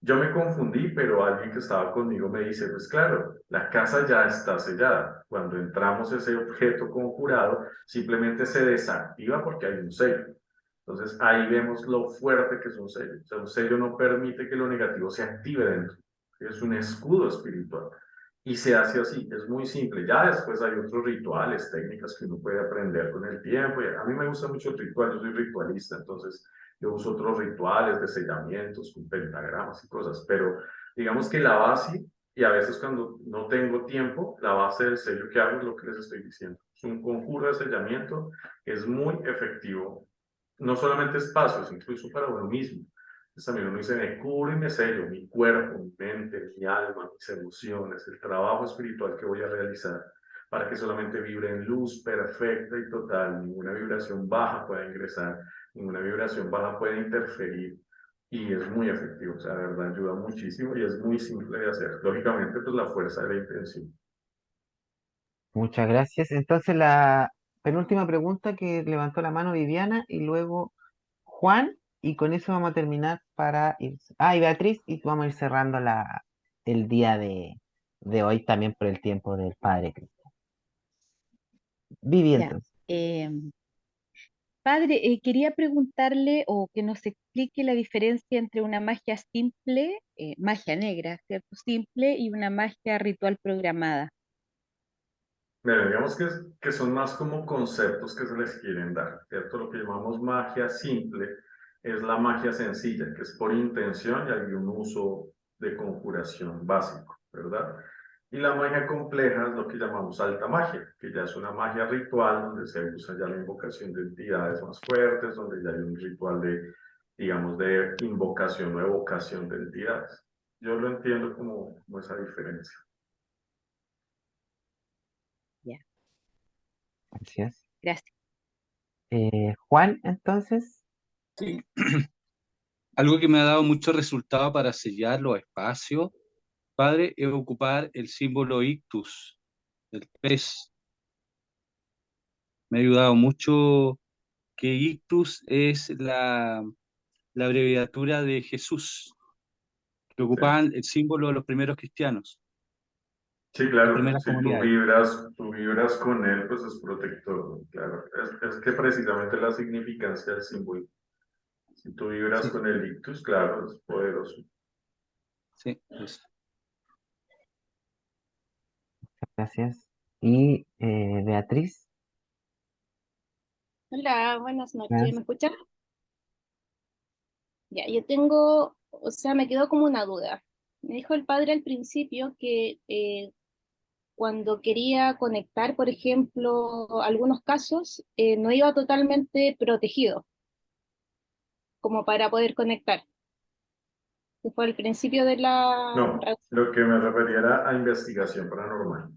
Speaker 2: Yo me confundí, pero alguien que estaba conmigo me dice, pues claro, la casa ya está sellada. Cuando entramos ese objeto conjurado, simplemente se desactiva porque hay un sello. Entonces ahí vemos lo fuerte que es un sello. O sea, un sello no permite que lo negativo se active dentro. Es un escudo espiritual. Y se hace así, es muy simple. Ya después hay otros rituales, técnicas que uno puede aprender con el tiempo. Y a mí me gusta mucho el ritual, yo soy ritualista, entonces yo uso otros rituales de sellamientos con pentagramas y cosas, pero digamos que la base, y a veces cuando no tengo tiempo, la base del sello que hago es lo que les estoy diciendo. Es un conjuro de sellamiento, es muy efectivo, no solamente espacios, incluso para uno mismo. Entonces también uno dice, me cubro y me sello mi cuerpo, mi mente, mi alma, mis emociones, el trabajo espiritual que voy a realizar, para que solamente vibre en luz perfecta y total, ninguna vibración baja pueda ingresar, ninguna vibración baja puede interferir, y es muy efectivo, o sea, de verdad ayuda muchísimo y es muy simple de hacer. Lógicamente, pues la fuerza de la intención.
Speaker 1: Muchas gracias. Entonces, la penúltima pregunta que levantó la mano Viviana y luego Juan, y con eso vamos a terminar para ir. Ah, y Beatriz, y vamos a ir cerrando el día de hoy también por el tiempo del Padre Cristo. Vivi,
Speaker 3: Ya.
Speaker 1: entonces.
Speaker 3: Padre, quería preguntarle o que nos explique la diferencia entre una magia simple, magia negra, ¿cierto? Simple y una magia ritual programada.
Speaker 2: Bueno, digamos que son más como conceptos que se les quieren dar, ¿cierto? Lo que llamamos magia simple es la magia sencilla, que es por intención y hay un uso de conjuración básico, ¿verdad? Y la magia compleja es lo que llamamos alta magia, que ya es una magia ritual donde se usa ya la invocación de entidades más fuertes, donde ya hay un ritual de, digamos, de invocación o evocación de entidades. Yo lo entiendo como esa diferencia.
Speaker 3: Ya,
Speaker 1: Gracias.
Speaker 3: gracias.
Speaker 1: Juan, entonces.
Speaker 10: Sí. Algo que me ha dado mucho resultado para sellar los espacios, padre, es ocupar el símbolo ictus, del pez. Me ha ayudado mucho que ictus es la abreviatura de Jesús, que
Speaker 2: Sí.
Speaker 10: ocupaban el símbolo de los primeros cristianos,
Speaker 2: Sí,
Speaker 10: las
Speaker 2: claro,
Speaker 10: primeras
Speaker 2: si
Speaker 10: comunidades.
Speaker 2: tú vibras con él, pues es protector, claro. Es que precisamente la significancia del símbolo. Si tú vibras
Speaker 10: Sí,
Speaker 2: con el ictus, claro, es poderoso.
Speaker 10: sí, eso.
Speaker 1: Gracias. Y Beatriz.
Speaker 8: Hola, buenas noches, ¿me
Speaker 1: Gracias.
Speaker 8: escuchas? Ya, yo tengo, o sea, me quedó como una duda. Me dijo el padre al principio que cuando quería conectar, por ejemplo, algunos casos, no iba totalmente protegido como para poder conectar. Que fue al principio de la...
Speaker 2: No, lo que me refería era a investigación paranormal.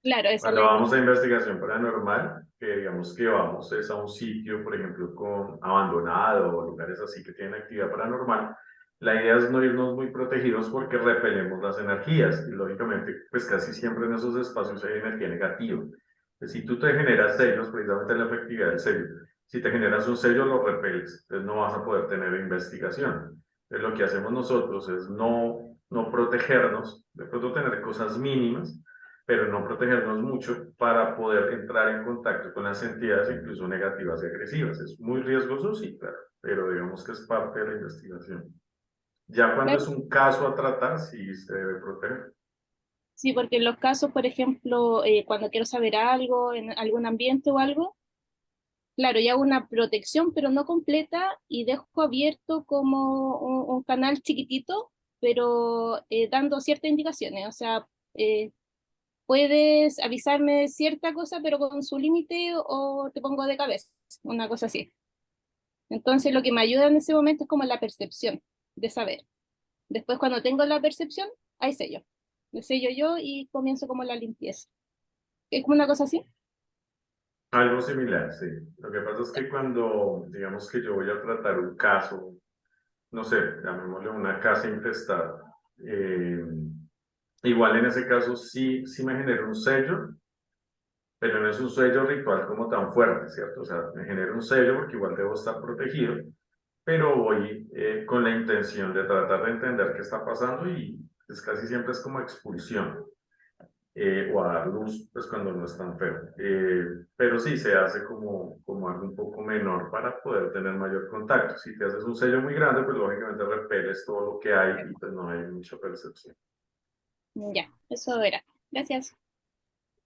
Speaker 8: Claro, esa es
Speaker 2: Cuando
Speaker 8: la
Speaker 2: vamos a
Speaker 8: idea.
Speaker 2: investigación paranormal, que digamos que vamos es a un sitio, por ejemplo, con abandonado o lugares así que tienen actividad paranormal, la idea es no irnos muy protegidos porque repelemos las energías y lógicamente pues casi siempre en esos espacios hay energía negativa. Entonces, si tú te generas sellos, precisamente la efectividad del sello, si te generas un sello lo repeles, entonces no vas a poder tener investigación. Entonces lo que hacemos nosotros es no protegernos, de pronto tener cosas mínimas, pero no protegernos mucho para poder entrar en contacto con las entidades incluso negativas y agresivas. Es muy riesgoso, sí, claro, pero digamos que es parte de la investigación. Ya cuando
Speaker 8: Claro,
Speaker 2: es un caso a tratar, sí se debe proteger.
Speaker 8: sí, porque en los casos, por ejemplo, cuando quiero saber algo en algún ambiente o algo, claro, ya hago una protección, pero no completa, y dejo abierto como un canal chiquitito, pero dando ciertas indicaciones. O sea, puedes avisarme cierta cosa, pero con su límite o te pongo de cabeza, una cosa así. Entonces, lo que me ayuda en ese momento es como la percepción de saber. Después, cuando tengo la percepción, hay sello. Me sello yo y comienzo como la limpieza. Es como una cosa así.
Speaker 2: Algo similar, sí. Lo que pasa es que cuando, digamos que yo voy a tratar un caso, no sé, llamémosle una casa infestada, eh, igual en ese caso sí me genera un sello, pero no es un sello ritual como tan fuerte, ¿cierto? O sea, me genera un sello porque igual debo estar protegido, pero voy con la intención de tratar de entender qué está pasando y pues, casi siempre es como expulsión o a dar luz pues cuando no es tan feo. Pero sí se hace como algo un poco menor para poder tener mayor contacto. Si te haces un sello muy grande, pues lógicamente repeles todo lo que hay y pues no hay mucha percepción.
Speaker 8: Ya, eso era. Gracias.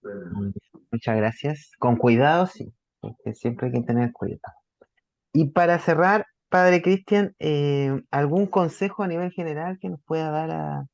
Speaker 2: Bueno,
Speaker 1: Muy bien. Muchas gracias. Con cuidado, sí, porque siempre hay que tener cuidado. Y para cerrar, Padre Cristian, ¿algún consejo a nivel general que nos pueda dar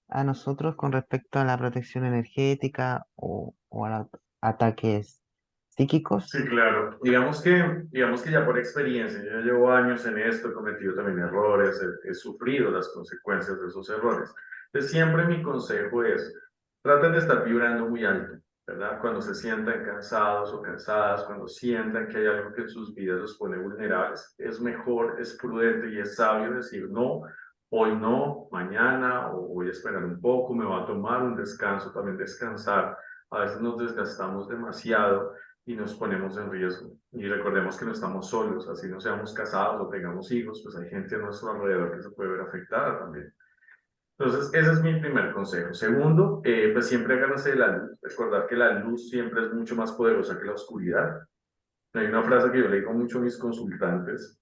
Speaker 1: a nosotros con respecto a la protección energética o a los ataques psíquicos?
Speaker 2: Sí, claro. Digamos que ya por experiencia, yo ya llevo años en esto, he cometido también errores, he sufrido las consecuencias de esos errores. Entonces, siempre mi consejo es, traten de estar vibrando muy alto, ¿verdad? Cuando se sientan cansados o cansadas, cuando sientan que hay algo que en sus vidas los pone vulnerables, es mejor, es prudente y es sabio decir no, hoy no, mañana, o voy a esperar un poco, me va a tomar un descanso, también descansar. A veces nos desgastamos demasiado y nos ponemos en riesgo. Y recordemos que no estamos solos, así no seamos casados o tengamos hijos, pues hay gente a nuestro alrededor que se puede ver afectada también. Entonces, ese es mi primer consejo. Segundo, pues siempre agárrense de la luz. Recordar que la luz siempre es mucho más poderosa que la oscuridad. Hay una frase que yo le digo mucho a mis consultantes,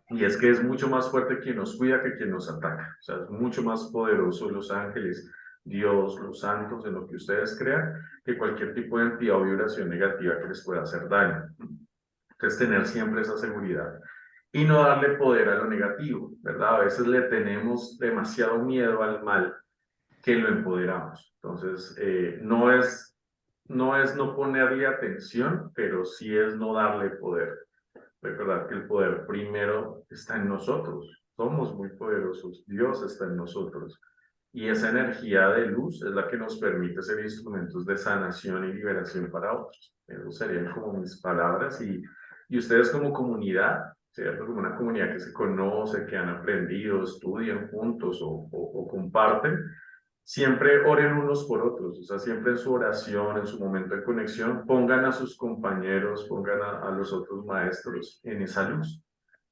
Speaker 2: y es que es mucho más fuerte quien nos cuida que quien nos ataca. O sea, es mucho más poderoso los ángeles, Dios, los santos, en lo que ustedes crean, que cualquier tipo de entidad o vibración negativa que les pueda hacer daño. Entonces, tener siempre esa seguridad y no darle poder a lo negativo, ¿verdad? A veces le tenemos demasiado miedo al mal que lo empoderamos. Entonces, no es no ponerle atención, pero sí es no darle poder. Recordar que el poder primero está en nosotros. Somos muy poderosos. Dios está en nosotros. Y esa energía de luz es la que nos permite ser instrumentos de sanación y liberación para otros. Esas serían como mis palabras. Y ustedes como comunidad, ¿cierto? Como una comunidad que se conoce, que han aprendido, estudian juntos o comparten, siempre oren unos por otros, o sea, siempre en su oración, en su momento de conexión, pongan a sus compañeros, pongan a los otros maestros en esa luz,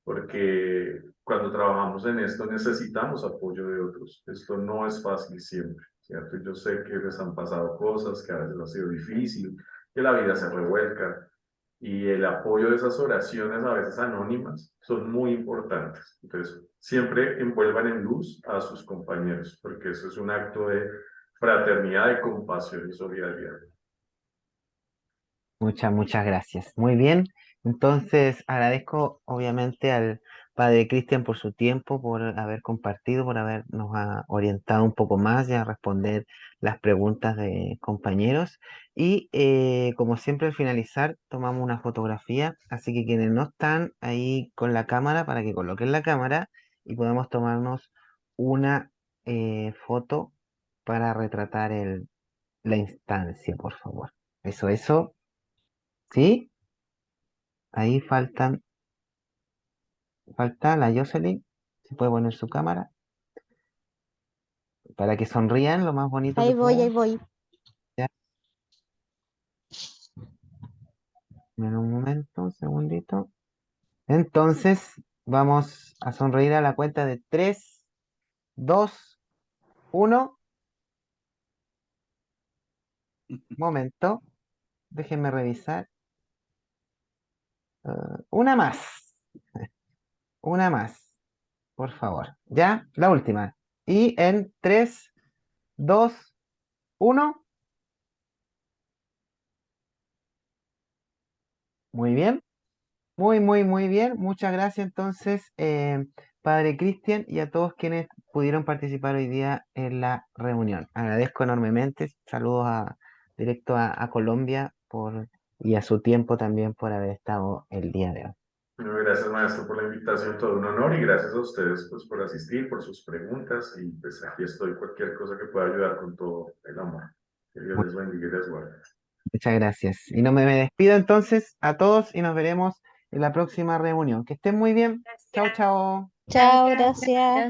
Speaker 2: porque cuando trabajamos en esto necesitamos apoyo de otros. Esto no es fácil siempre, ¿cierto? Yo sé que les han pasado cosas, que a veces ha sido difícil, que la vida se revuelca, y el apoyo de esas oraciones, a veces anónimas, son muy importantes. Entonces, siempre envuelvan en luz a sus compañeros, porque eso es un acto de fraternidad, de compasión y solidaridad.
Speaker 1: Muchas gracias. Muy bien. Entonces, agradezco obviamente al Padre Cristian por su tiempo, por haber compartido, por habernos orientado un poco más y a responder las preguntas de compañeros. Y como siempre al finalizar, tomamos una fotografía, así que quienes no están ahí con la cámara, para que coloquen la cámara y podamos tomarnos una foto para retratar la instancia, por favor. Eso. ¿Sí? Ahí falta la Jocelyn. Se puede poner su cámara para que sonrían lo más bonito que
Speaker 11: Ahí voy,
Speaker 1: puedan.
Speaker 11: ahí voy.
Speaker 1: Ya, en un momento, un segundito. Entonces, vamos a sonreír a la cuenta de 3, 2, 1. Momento. Déjenme revisar. Una más. Una más, por favor. Ya, la última. Y en 3, 2, 1. Muy bien. Muy bien. Muchas gracias entonces, Padre Cristian, y a todos quienes pudieron participar hoy día en la reunión. Agradezco enormemente. Saludos directo a Colombia y a su tiempo también por haber estado el día de hoy.
Speaker 2: Bueno, gracias, maestro, por la invitación, todo un honor, y gracias a ustedes pues, por asistir, por sus preguntas, y pues aquí estoy, cualquier cosa que pueda ayudar con todo el amor. Que Dios
Speaker 1: Mu-
Speaker 2: les bendiga y les guarde.
Speaker 1: Muchas gracias. Y no me despido entonces a todos y nos veremos en la próxima reunión. Que estén muy bien. Chao,
Speaker 7: Gracias.
Speaker 1: chao.
Speaker 11: Chao,
Speaker 7: Gracias.
Speaker 11: gracias.